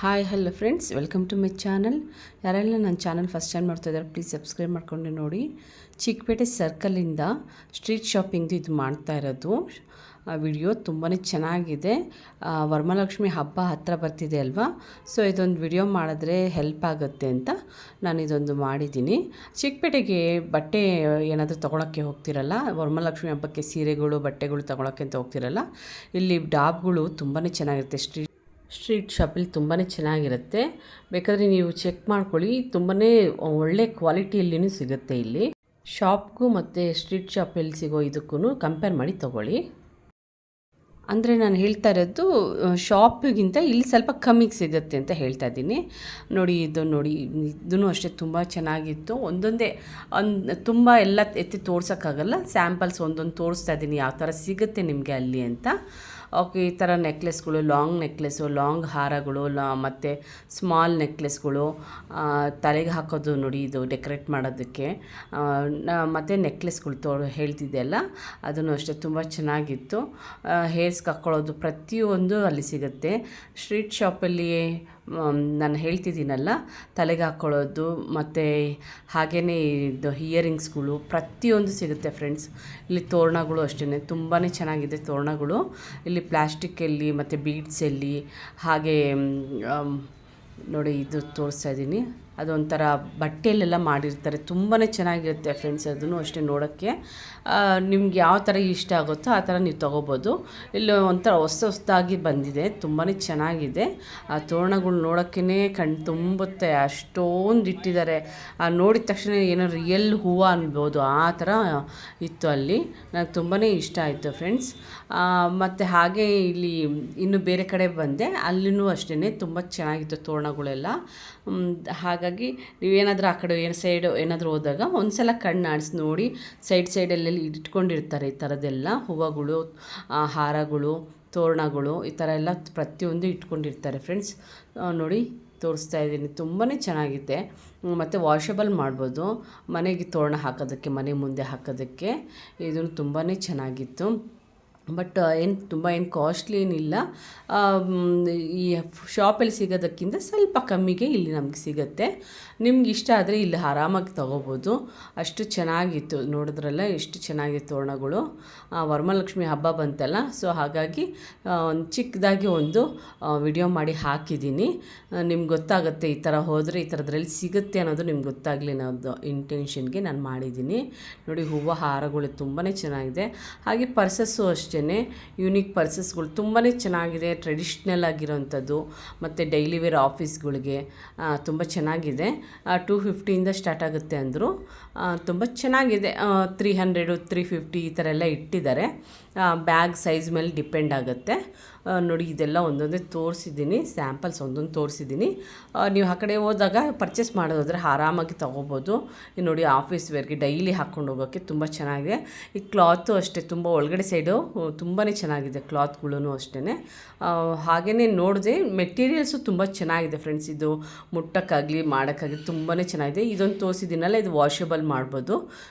Hi hello friends, welcome to my channel. ಯಾರೆಲ್ಲ ನನ್ನ channel first time ಮಾಡ್ತಾ ಇದ್ದಾರೆ ಪ್ಲೀಸ್ ಸಬ್ಸ್ಕ್ರೈಬ್ ಮಾಡ್ಕೊಂಡು ನೋಡಿ. ಚಿಕ್ಕಪೇಟೆ ಸರ್ಕಲಿಂದ ಸ್ಟ್ರೀಟ್ ಶಾಪಿಂಗ್ದು ಇದು ಮಾಡ್ತಾ ಇರೋದು ವಿಡಿಯೋ ತುಂಬಾ ಚೆನ್ನಾಗಿದೆ. ವರಮಹಾಲಕ್ಷ್ಮಿ ಹಬ್ಬ ಹತ್ತಿರ ಬರ್ತಿದೆ ಅಲ್ವಾ, ಸೊ ಇದೊಂದು ವಿಡಿಯೋ ಮಾಡಿದ್ರೆ ಹೆಲ್ಪ್ ಆಗುತ್ತೆ ಅಂತ ನಾನು ಇದೊಂದು ಮಾಡಿದ್ದೀನಿ. ಚಿಕ್ಕಪೇಟೆಗೆ ಬಟ್ಟೆ ಏನಾದರೂ ತೊಗೊಳಕ್ಕೆ ಹೋಗ್ತಿರಲ್ಲ, ವರಮಹಾಲಕ್ಷ್ಮಿ ಹಬ್ಬಕ್ಕೆ ಸೀರೆಗಳು ಬಟ್ಟೆಗಳು ತೊಗೊಳಕ್ಕೆ ಅಂತ ಹೋಗ್ತಿರಲ್ಲ, ಇಲ್ಲಿ ಡಾಬ್ಗಳು ತುಂಬಾ ಚೆನ್ನಾಗಿರುತ್ತೆ. ಸ್ಟ್ರೀಟ್ ಶಾಪಲ್ಲಿ ತುಂಬಾ ಚೆನ್ನಾಗಿರುತ್ತೆ. ಬೇಕಾದರೆ ನೀವು ಚೆಕ್ ಮಾಡ್ಕೊಳ್ಳಿ, ತುಂಬಾ ಒಳ್ಳೆ ಕ್ವಾಲಿಟಿಯಲ್ಲಿಯೂ ಸಿಗುತ್ತೆ. ಇಲ್ಲಿ ಶಾಪ್ಗೂ ಮತ್ತು ಸ್ಟ್ರೀಟ್ ಶಾಪಲ್ಲಿ ಸಿಗೋ ಇದಕ್ಕೂ ಕಂಪೇರ್ ಮಾಡಿ ತೊಗೊಳ್ಳಿ. ಅಂದರೆ ನಾನು ಹೇಳ್ತಾ ಇರೋದು ಶಾಪಿಗಿಂತ ಇಲ್ಲಿ ಸ್ವಲ್ಪ ಕಮ್ಮಿಗೆ ಸಿಗುತ್ತೆ ಅಂತ ಹೇಳ್ತಾ ಇದ್ದೀನಿ. ನೋಡಿ ಇದೂ ಅಷ್ಟೇ ತುಂಬ ಚೆನ್ನಾಗಿತ್ತು. ಒಂದೊಂದೇ ತುಂಬ ಎಲ್ಲ ಎತ್ತಿ ತೋರ್ಸೋಕ್ಕಾಗಲ್ಲ, ಸ್ಯಾಂಪಲ್ಸ್ ಒಂದೊಂದು ತೋರಿಸ್ತಾ ಇದ್ದೀನಿ ಯಾವ ಥರ ಸಿಗುತ್ತೆ ನಿಮಗೆ ಅಲ್ಲಿ ಅಂತ. ಓಕೆ, ಈ ಥರ ನೆಕ್ಲೆಸ್ಗಳು, ಲಾಂಗ್ ನೆಕ್ಲೆಸ್ಸು, ಲಾಂಗ್ ಹಾರಗಳು, ಮತ್ತು ಸ್ಮಾಲ್ ನೆಕ್ಲೆಸ್ಗಳು, ತಲೆಗೆ ಹಾಕೋದು ನೋಡಿ, ಇದು ಡೆಕೋರೇಟ್ ಮಾಡೋದಕ್ಕೆ, ಮತ್ತು ನೆಕ್ಲೆಸ್ಗಳು ಹೇಳ್ತಿದ್ದೆ ಅಲ್ಲ, ಅದನ್ನು ಅಷ್ಟೇ ತುಂಬ ಚೆನ್ನಾಗಿತ್ತು. ಹೇರ್ಸ್ಗೆ ಹಾಕ್ಕೊಳ್ಳೋದು ಪ್ರತಿಯೊಂದು ಅಲ್ಲಿ ಸಿಗುತ್ತೆ. ಸ್ಟ್ರೀಟ್ ಶಾಪಲ್ಲಿ ನಾನು ಹೇಳ್ತಿದ್ದೀನಲ್ಲ, ತಲೆಗೆ ಹಾಕ್ಕೊಳ್ಳೋದು ಮತ್ತು ಹಾಗೆಯೇ ಇದು ಇಯರಿಂಗ್ಸ್ಗಳು ಪ್ರತಿಯೊಂದು ಸಿಗುತ್ತೆ ಫ್ರೆಂಡ್ಸ್. ಇಲ್ಲಿ ತೋರಣಗಳು ಅಷ್ಟೇ ತುಂಬಾ ಚೆನ್ನಾಗಿದೆ. ತೋರಣಗಳು ಇಲ್ಲಿ ಪ್ಲಾಸ್ಟಿಕ್ಕಲ್ಲಿ ಮತ್ತು ಬೀಡ್ಸಲ್ಲಿ, ಹಾಗೆ ನೋಡಿ ಇದು ತೋರಿಸ್ತಾ ಇದ್ದೀನಿ, ಅದೊಂಥರ ಬಟ್ಟೆಯಲ್ಲೆಲ್ಲ ಮಾಡಿರ್ತಾರೆ, ತುಂಬಾ ಚೆನ್ನಾಗಿರುತ್ತೆ ಫ್ರೆಂಡ್ಸ್. ಅದನ್ನು ಅಷ್ಟೇ ನೋಡೋಕ್ಕೆ ನಿಮ್ಗೆ ಯಾವ ಥರ ಇಷ್ಟ ಆಗುತ್ತೋ ಆ ಥರ ನೀವು ತೊಗೋಬೋದು. ಇಲ್ಲಿ ಒಂಥರ ಹೊಸದಾಗಿ ಬಂದಿದೆ, ತುಂಬಾ ಚೆನ್ನಾಗಿದೆ. ಆ ತೋರಣಗಳು ನೋಡೋಕ್ಕೇ ಕಣ್ಣು ತುಂಬುತ್ತೆ, ಅಷ್ಟೊಂದು ಇಟ್ಟಿದ್ದಾರೆ. ನೋಡಿದ ತಕ್ಷಣ ಏನೋ ರಿಯಲ್ ಹೂವು ಅನ್ಬೋದು, ಆ ಥರ ಇತ್ತು ಅಲ್ಲಿ. ನನಗೆ ತುಂಬಾ ಇಷ್ಟ ಆಯಿತು ಫ್ರೆಂಡ್ಸ್. ಮತ್ತು ಹಾಗೆ ಇಲ್ಲಿ ಇನ್ನು ಬೇರೆ ಕಡೆ ಬಂದೆ, ಅಲ್ಲಿನೂ ಅಷ್ಟೇ ತುಂಬ ಚೆನ್ನಾಗಿತ್ತು ತೋರಣಗಳೆಲ್ಲ. ಹಾಗಾಗಿ ನೀವೇನಾದರೂ ಆ ಕಡೆ ಸೈಡು ಏನಾದರೂ ಹೋದಾಗ ಒಂದು ಸಲ ಕಣ್ಣು ಆಡಿಸಿ ನೋಡಿ. ಸೈಡಲ್ಲೆಲ್ಲ ಇಟ್ಕೊಂಡಿರ್ತಾರೆ ಈ ಥರದ್ದೆಲ್ಲ ಹೂವುಗಳು, ಹಾರಗಳು, ತೋರಣಗಳು, ಈ ಥರ ಎಲ್ಲ ಪ್ರತಿಯೊಂದು ಇಟ್ಕೊಂಡಿರ್ತಾರೆ ಫ್ರೆಂಡ್ಸ್. ನೋಡಿ ತೋರಿಸ್ತಾ ಇದ್ದೀನಿ, ತುಂಬಾ ಚೆನ್ನಾಗಿದೆ. ಮತ್ತು ವಾಷಬಲ್ ಮಾಡ್ಬೋದು, ಮನೆಗೆ ತೋರಣ ಹಾಕೋದಕ್ಕೆ, ಮನೆ ಮುಂದೆ ಹಾಕೋದಕ್ಕೆ. ಇದನ್ನು ತುಂಬಾ ಚೆನ್ನಾಗಿತ್ತು. ಬಟ್ ತುಂಬ ಕಾಸ್ಟ್ಲಿ ಏನಿಲ್ಲ. ಈ ಶಾಪಲ್ಲಿ ಸಿಗೋದಕ್ಕಿಂತ ಸ್ವಲ್ಪ ಕಮ್ಮಿಗೆ ಇಲ್ಲಿ ನಮಗೆ ಸಿಗುತ್ತೆ. ನಿಮ್ಗೆ ಇಷ್ಟ ಆದರೆ ಇಲ್ಲಿ ಆರಾಮಾಗಿ ತೊಗೋಬೋದು. ಅಷ್ಟು ಚೆನ್ನಾಗಿತ್ತು. ನೋಡಿದ್ರಲ್ಲ ಎಷ್ಟು ಚೆನ್ನಾಗಿತ್ತು ತೋರಣಗಳು. ವರಮಹಾಲಕ್ಷ್ಮಿ ಹಬ್ಬ ಬಂತಲ್ಲ, ಸೊ ಹಾಗಾಗಿ ಒಂದು ಚಿಕ್ಕದಾಗಿ ಒಂದು ವಿಡಿಯೋ ಮಾಡಿ ಹಾಕಿದ್ದೀನಿ. ನಿಮ್ಗೆ ಗೊತ್ತಾಗುತ್ತೆ, ಈ ಥರ ಹೋದರೆ ಈ ಥರದ್ರಲ್ಲಿ ಸಿಗುತ್ತೆ ಅನ್ನೋದು ನಿಮ್ಗೆ ಗೊತ್ತಾಗಲಿ ಅನ್ನೋದು ಇಂಟೆನ್ಷನ್ಗೆ ನಾನು ಮಾಡಿದ್ದೀನಿ. ನೋಡಿ ಹೂವು ಹಾರಗಳು ತುಂಬಾ ಚೆನ್ನಾಗಿದೆ. ಹಾಗೆ ಪರ್ಸಸ್ಸು ಅಷ್ಟೇ, ಯೂನಿಕ್ ಪರ್ಸಸ್ಗಳು ತುಂಬಾ ಚೆನ್ನಾಗಿದೆ. ಟ್ರೆಡಿಷ್ನಲ್ ಆಗಿರೋವಂಥದ್ದು ಮತ್ತು ಡೈಲಿ ವೇರ್ ಆಫೀಸ್ಗಳಿಗೆ ತುಂಬ ಚೆನ್ನಾಗಿದೆ. 250 ಸ್ಟಾರ್ಟ್ ಆಗುತ್ತೆ ಅಂದರು. ತುಂಬ ಚೆನ್ನಾಗಿದೆ. 300, 350 ಈ ಥರ ಎಲ್ಲ ಇಟ್ಟಿದ್ದಾರೆ. ಬ್ಯಾಗ್ ಸೈಜ್ ಮೇಲೆ ಡಿಪೆಂಡ್ ಆಗುತ್ತೆ. ನೋಡಿ ಇದೆಲ್ಲ ಒಂದೊಂದೇ ತೋರಿಸಿದ್ದೀನಿ, ಸ್ಯಾಂಪಲ್ಸ್ ಒಂದೊಂದು ತೋರಿಸಿದ್ದೀನಿ. ನೀವು ಆ ಕಡೆ ಹೋದಾಗ ಪರ್ಚೇಸ್ ಮಾಡೋದಾದರೆ ಆರಾಮಾಗಿ ತೊಗೋಬೋದು. ನೋಡಿ ಆಫೀಸ್ ವೇರ್ಗೆ ಡೈಲಿ ಹಾಕ್ಕೊಂಡು ಹೋಗೋಕ್ಕೆ ತುಂಬ ಚೆನ್ನಾಗಿದೆ. ಈ ಕ್ಲಾತು ಅಷ್ಟೇ, ತುಂಬ ಒಳಗಡೆ ಸೈಡು ತುಂಬಾ ಚೆನ್ನಾಗಿದೆ. ಕ್ಲಾತ್ಗಳೂ ಅಷ್ಟೇ. ಹಾಗೆಯೇ ನೋಡಿದೆ, ಮೆಟೀರಿಯಲ್ಸು ತುಂಬ ಚೆನ್ನಾಗಿದೆ ಫ್ರೆಂಡ್ಸ್. ಇದು ಮುಟ್ಟಕ್ಕಾಗಲಿ ಮಾಡೋಕ್ಕಾಗಲಿ ತುಂಬಾ ಚೆನ್ನಾಗಿದೆ. ಇದೊಂದು ತೋರಿಸಿದ್ದೀನಲ್ಲ, ಇದು ವಾಷಬಲ್ ಮಾಡ್ಬೋದು,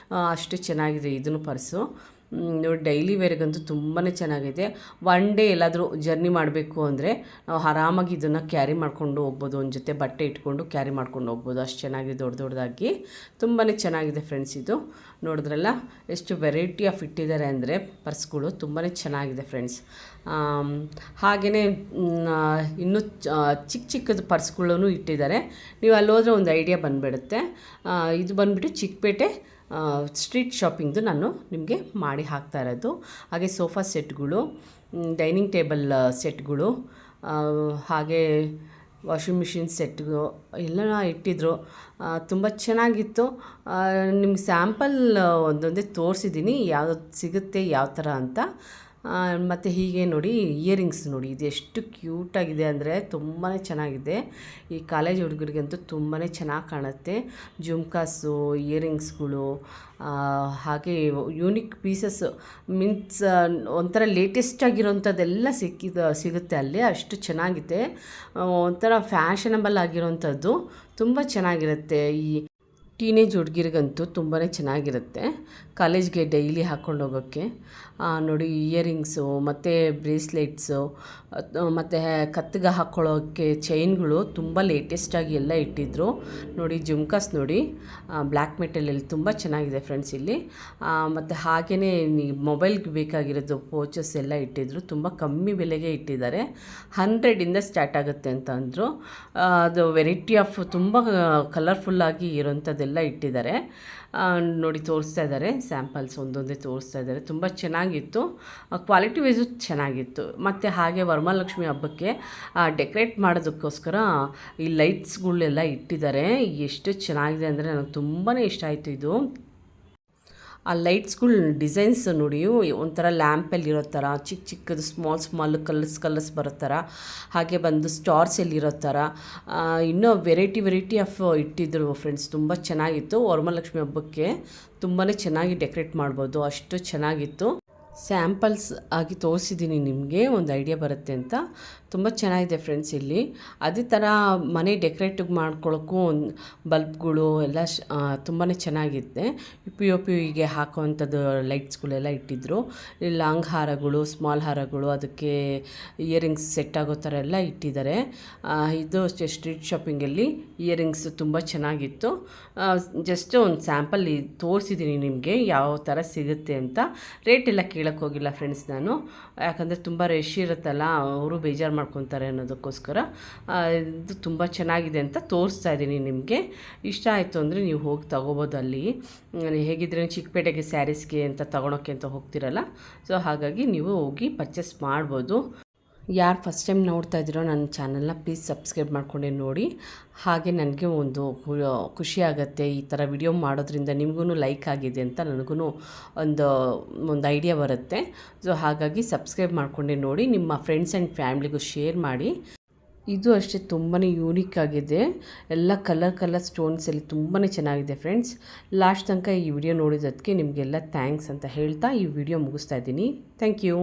ಅಷ್ಟು ಚೆನ್ನಾಗಿದೆ ಇದನ್ನು ಪರ್ಸು. ನೋಡಿ ಡೈಲಿ ವೇರ್ಗಂತೂ ತುಂಬಾ ಚೆನ್ನಾಗಿದೆ. ಒನ್ ಡೇ ಎಲ್ಲಾದರೂ ಜರ್ನಿ ಮಾಡಬೇಕು ಅಂದರೆ ನಾವು ಆರಾಮಾಗಿ ಇದನ್ನು ಕ್ಯಾರಿ ಮಾಡ್ಕೊಂಡು ಹೋಗ್ಬೋದು. ಒಂದು ಜೊತೆ ಬಟ್ಟೆ ಇಟ್ಕೊಂಡು ಕ್ಯಾರಿ ಮಾಡ್ಕೊಂಡು ಹೋಗ್ಬೋದು, ಅಷ್ಟು ಚೆನ್ನಾಗಿದೆ. ದೊಡ್ಡದಾಗಿ ತುಂಬಾ ಚೆನ್ನಾಗಿದೆ ಫ್ರೆಂಡ್ಸ್. ಇದು ನೋಡಿದ್ರಲ್ಲ ಎಷ್ಟು ವೆರೈಟಿ ಆಫ್ ಇಟ್ಟಿದ್ದಾರೆ ಅಂದರೆ ಪರ್ಸ್ಗಳು, ತುಂಬಾ ಚೆನ್ನಾಗಿದೆ ಫ್ರೆಂಡ್ಸ್. ಹಾಗೆಯೇ ಇನ್ನೂ ಚಿಕ್ಕದು ಪರ್ಸ್ಗಳೂ ಇಟ್ಟಿದ್ದಾರೆ. ನೀವು ಅಲ್ಲಿ ಹೋದರೆ ಒಂದು ಐಡಿಯಾ ಬಂದುಬಿಡುತ್ತೆ. ಇದು ಬಂದುಬಿಟ್ಟು ಚಿಕ್ಕಪೇಟೆ ಸ್ಟ್ರೀಟ್ ಶಾಪಿಂಗ್ದು ನಾನು ನಿಮಗೆ ಮಾಡಿ ಹಾಕ್ತಾ ಇರೋದು. ಹಾಗೆ ಸೋಫಾ ಸೆಟ್ಗಳು, ಡೈನಿಂಗ್ ಟೇಬಲ್ ಸೆಟ್ಗಳು, ಹಾಗೆ ವಾಷಿಂಗ್ ಮಿಷಿನ್ ಸೆಟ್ಗಳು ಎಲ್ಲ ಇಟ್ಟಿದ್ರು. ತುಂಬ ಚೆನ್ನಾಗಿತ್ತು. ನಿಮ್ಗೆ ಸ್ಯಾಂಪಲ್ ಒಂದೊಂದೇ ತೋರಿಸಿದ್ದೀನಿ ಯಾವ್ದು ಸಿಗುತ್ತೆ ಯಾವ ಥರ ಅಂತ. ಮತ್ತು ಹೀಗೆ ನೋಡಿ ಇಯರಿಂಗ್ಸ್ ನೋಡಿ, ಇದು ಎಷ್ಟು ಕ್ಯೂಟಾಗಿದೆ ಅಂದರೆ ತುಂಬಾ ಚೆನ್ನಾಗಿದೆ. ಈ ಕಾಲೇಜ್ ಹುಡುಗರಿಗಂತೂ ತುಂಬಾ ಚೆನ್ನಾಗಿ ಕಾಣುತ್ತೆ. ಜುಮ್ಕಾಸು, ಇಯರಿಂಗ್ಸ್ಗಳು, ಹಾಗೆ ಯೂನಿಕ್ ಪೀಸಸ್ ಮೀನ್ಸ್ ಒಂಥರ ಲೇಟೆಸ್ಟ್ ಆಗಿರೋಂಥದ್ದೆಲ್ಲ ಸಿಗುತ್ತೆ ಅಲ್ಲಿ. ಅಷ್ಟು ಚೆನ್ನಾಗಿದೆ. ಒಂಥರ ಫ್ಯಾಷನಬಲ್ ಆಗಿರೋಂಥದ್ದು ತುಂಬ ಚೆನ್ನಾಗಿರುತ್ತೆ. ಟೀನೇಜ್ ಹುಡುಗಿರಿಗಂತೂ ತುಂಬಾ ಚೆನ್ನಾಗಿರುತ್ತೆ, ಕಾಲೇಜ್ಗೆ ಡೈಲಿ ಹಾಕ್ಕೊಂಡು ಹೋಗೋಕ್ಕೆ. ನೋಡಿ, ಇಯರಿಂಗ್ಸು ಮತ್ತು ಬ್ರೇಸ್ಲೆಟ್ಸು ಮತ್ತು ಕತ್ತಿಗೆ ಹಾಕ್ಕೊಳ್ಳೋಕ್ಕೆ ಚೈನ್ಗಳು ತುಂಬ ಲೇಟೆಸ್ಟಾಗಿ ಎಲ್ಲ ಇಟ್ಟಿದ್ದರು. ನೋಡಿ, ಜುಮ್ಕಾಸ್ ನೋಡಿ, ಬ್ಲ್ಯಾಕ್ ಮೆಟಲಲ್ಲಿ ತುಂಬ ಚೆನ್ನಾಗಿದೆ ಫ್ರೆಂಡ್ಸ್ ಇಲ್ಲಿ. ಮತ್ತು ಹಾಗೆಯೇ ಮೊಬೈಲ್ಗೆ ಬೇಕಾಗಿರೋದು ಪೋಚಸ್ ಎಲ್ಲ ಇಟ್ಟಿದ್ದರು, ತುಂಬ ಕಮ್ಮಿ ಬೆಲೆಗೆ ಇಟ್ಟಿದ್ದಾರೆ. 100ಇಂದ ಸ್ಟಾರ್ಟ್ ಆಗುತ್ತೆ ಅಂತ ಅಂದರು. ಅದು ವೆರೈಟಿ ಆಫ್ ತುಂಬ ಕಲರ್ಫುಲ್ಲಾಗಿ ಇರೋಂಥದ್ದೆಲ್ಲ ಇಟ್ಟಿದ್ದಾರೆ. ನೋಡಿ, ತೋರಿಸ್ತಾ ಇದ್ದಾರೆ, ಸ್ಯಾಂಪಲ್ಸ್ ಒಂದೊಂದೇ ತೋರಿಸ್ತಾ ಇದ್ದಾರೆ. ತುಂಬ ಚೆನ್ನಾಗಿತ್ತು, ಕ್ವಾಲಿಟಿ ವೈಸು ಚೆನ್ನಾಗಿತ್ತು. ಮತ್ತು ಹಾಗೆ ವರಮಹಾಲಕ್ಷ್ಮಿ ಹಬ್ಬಕ್ಕೆ ಡೆಕೋರೇಟ್ ಮಾಡೋದಕ್ಕೋಸ್ಕರ ಈ ಲೈಟ್ಸ್ಗಳೆಲ್ಲ ಇಟ್ಟಿದ್ದಾರೆ. ಎಷ್ಟು ಚೆನ್ನಾಗಿದೆ ಅಂದರೆ ನನಗೆ ತುಂಬಾ ಇಷ್ಟ ಆಯಿತು ಇದು. ಆ ಲೈಟ್ಸ್ಗಳು ಡಿಸೈನ್ಸ್ ನೋಡಿ, ಒಂಥರ ಲ್ಯಾಂಪಲ್ಲಿರೋ ಥರ, ಚಿಕ್ಕ ಚಿಕ್ಕದು ಸ್ಮಾಲ್ ಕಲರ್ಸ್ ಬರೋ ಥರ, ಹಾಗೆ ಬಂದು ಸ್ಟಾರ್ಸಲ್ಲಿರೋ ಥರ, ಇನ್ನೂ ವೆರೈಟಿ ಆಫ್ ಇಟ್ಟಿದ್ದರು ಫ್ರೆಂಡ್ಸ್. ತುಂಬ ಚೆನ್ನಾಗಿತ್ತು. ವರಮಹಾಲಕ್ಷ್ಮಿ ಹಬ್ಬಕ್ಕೆ ತುಂಬಾ ಚೆನ್ನಾಗಿ ಡೆಕೋರೇಟ್ ಮಾಡ್ಬೋದು, ಅಷ್ಟು ಚೆನ್ನಾಗಿತ್ತು. ಸ್ಯಾಂಪಲ್ಸ್ ಆಗಿ ತೋರಿಸಿದ್ದೀನಿ ನಿಮಗೆ, ಒಂದು ಐಡಿಯಾ ಬರುತ್ತೆ ಅಂತ. ತುಂಬ ಚೆನ್ನಾಗಿದೆ ಫ್ರೆಂಡ್ಸ್ ಇಲ್ಲಿ. ಅದೇ ಥರ ಮನೆ ಡೆಕೋರೇಟಿವ್ ಮಾಡ್ಕೊಳ್ಳೋಕ್ಕೂ ಒಂದು ಬಲ್ಬ್ಗಳು ಎಲ್ಲ ತುಂಬಾ ಚೆನ್ನಾಗಿದೆ. ಯುಪಿಗೆ ಹಾಕೋವಂಥದ್ದು ಲೈಟ್ಸ್ಗಳೆಲ್ಲ ಇಟ್ಟಿದ್ದರು. ಲಾಂಗ್ ಹಾರಗಳು, ಸ್ಮಾಲ್ ಹಾರಗಳು, ಅದಕ್ಕೆ ಇಯರಿಂಗ್ಸ್ ಸೆಟ್ ಆಗೋ ಥರ ಎಲ್ಲ ಇಟ್ಟಿದ್ದಾರೆ. ಇದು ಸ್ಟ್ರೀಟ್ ಶಾಪಿಂಗಲ್ಲಿ ಇಯರಿಂಗ್ಸ್ ತುಂಬ ಚೆನ್ನಾಗಿತ್ತು. ಜಸ್ಟ್ ಒಂದು ಸ್ಯಾಂಪಲ್ ತೋರಿಸಿದ್ದೀನಿ ನಿಮಗೆ ಯಾವ ಥರ ಸಿಗುತ್ತೆ ಅಂತ. ರೇಟ್ ಎಲ್ಲ ಕೇಳೋಕ್ಕೆ ಹೋಗಿಲ್ಲ ಫ್ರೆಂಡ್ಸ್ ನಾನು, ಯಾಕಂದರೆ ತುಂಬ ರಶ್ ಇರುತ್ತಲ್ಲ, ಅವರು ಬೇಜಾರು ಮಾಡ್ಕೊತಾರೆ ಅನ್ನೋದಕ್ಕೋಸ್ಕರ. ಇದು ತುಂಬ ಚೆನ್ನಾಗಿದೆ ಅಂತ ತೋರಿಸ್ತಾ ಇದ್ದೀನಿ ನಿಮಗೆ. ಇಷ್ಟ ಆಯಿತು ಅಂದರೆ ನೀವು ಹೋಗಿ ತೊಗೋಬೋದು. ಅಲ್ಲಿ ಹೇಗಿದ್ರೆ ಚಿಕ್ಕಪೇಟೆಗೆ ಸ್ಯಾರೀಸ್ಗೆ ಅಂತ ತೊಗೊಳಕ್ಕೆ ಅಂತ ಹೋಗ್ತಿರಲ್ಲ, ಸೊ ಹಾಗಾಗಿ ನೀವು ಹೋಗಿ ಪರ್ಚೇಸ್ ಮಾಡ್ಬೋದು. ಯಾರು ಫಸ್ಟ್ ಟೈಮ್ ನೋಡ್ತಾ ಇದ್ದೀರೋ ನನ್ನ ಚಾನಲ್ನ ಪ್ಲೀಸ್ ಸಬ್ಸ್ಕ್ರೈಬ್ ಮಾಡ್ಕೊಂಡೆ ನೋಡಿ. ಹಾಗೆ ನನಗೆ ಒಂದು ಖುಷಿ ಆಗುತ್ತೆ, ಈ ಥರ ವಿಡಿಯೋ ಮಾಡೋದ್ರಿಂದ ನಿಮಗೂ ಲೈಕ್ ಆಗಿದೆ ಅಂತ ನನಗೂ ಒಂದು ಐಡಿಯಾ ಬರುತ್ತೆ. ಸೊ ಹಾಗಾಗಿ ಸಬ್ಸ್ಕ್ರೈಬ್ ಮಾಡ್ಕೊಂಡೆ ನೋಡಿ, ನಿಮ್ಮ ಫ್ರೆಂಡ್ಸ್ ಆ್ಯಂಡ್ ಫ್ಯಾಮ್ಲಿಗೂ ಶೇರ್ ಮಾಡಿ. ಇದು ಅಷ್ಟೇ ತುಂಬಾ ಯೂನಿಕ್ ಆಗಿದೆ, ಎಲ್ಲ ಕಲರ್ ಸ್ಟೋನ್ಸಲ್ಲಿ ತುಂಬಾ ಚೆನ್ನಾಗಿದೆ ಫ್ರೆಂಡ್ಸ್. ಲಾಸ್ಟ್ ತನಕ ಈ ವಿಡಿಯೋ ನೋಡಿದ್ದಕ್ಕೆ ನಿಮಗೆಲ್ಲ ಥ್ಯಾಂಕ್ಸ್ ಅಂತ ಹೇಳ್ತಾ ಈ ವಿಡಿಯೋ ಮುಗಿಸ್ತಾ ಇದ್ದೀನಿ. Thank you.